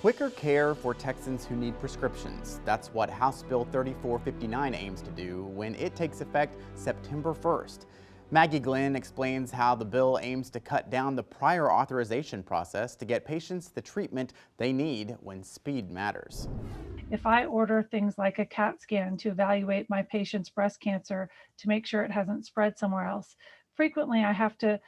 quicker care for Texans who need prescriptions. That's what House Bill 3459 aims to do when it takes effect September 1st. Maggie Glynn explains how the bill aims to cut down the prior authorization process to get patients the treatment they need when speed matters. If I order things like a CAT scan to evaluate my patient's breast cancer to make sure it hasn't spread somewhere else, frequently I have to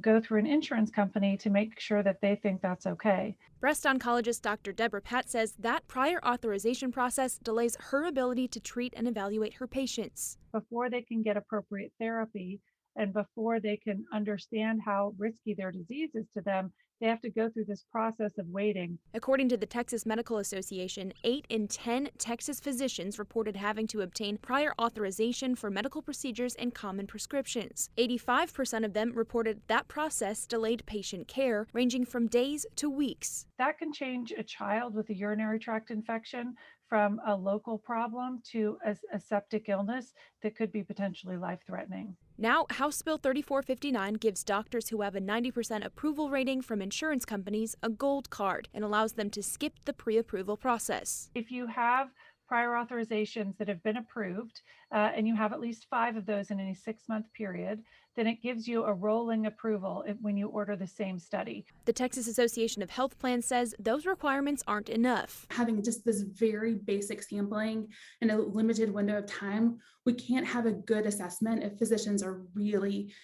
go through an insurance company to make sure that they think that's okay. Breast oncologist Dr. Deborah Pat says that prior authorization process delays her ability to treat and evaluate her patients. Before they can get appropriate therapy and before they can understand how risky their disease is to them, they have to go through this process of waiting. According to the Texas Medical Association, 8 in 10 Texas physicians reported having to obtain prior authorization for medical procedures and common prescriptions. 85% of them reported that process delayed patient care, ranging from days to weeks. That can change a child with a urinary tract infection from a local problem to a septic illness that could be potentially life-threatening. Now, House Bill 3459 gives doctors who have a 90% approval rating from insurance companies a gold card and allows them to skip the pre-approval process. If you have prior authorizations that have been approved and you have at least 5 of those in any 6-month period, then it gives you a rolling approval when you order the same study. The Texas Association of Health Plans says those requirements aren't enough. Having just this very basic sampling in a limited window of time, we can't have a good assessment if physicians are really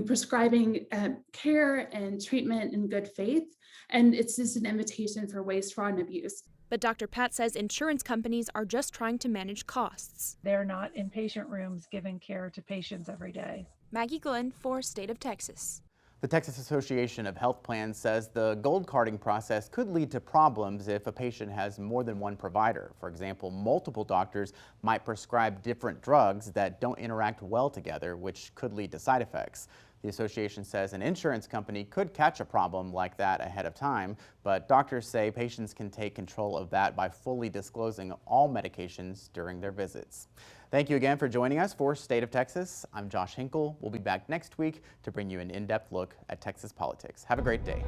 prescribing care and treatment in good faith. And it's just an invitation for waste, fraud, and abuse. But Dr. Pat says insurance companies are just trying to manage costs. They're not in patient rooms giving care to patients every day. Maggie Glynn for State of Texas. The Texas Association of Health Plans says the gold carding process could lead to problems if a patient has more than one provider. For example, multiple doctors might prescribe different drugs that don't interact well together, which could lead to side effects. The association says an insurance company could catch a problem like that ahead of time, but doctors say patients can take control of that by fully disclosing all medications during their visits. Thank you again for joining us for State of Texas. I'm Josh Hinkle. We'll be back next week to bring you an in-depth look at Texas politics. Have a great day.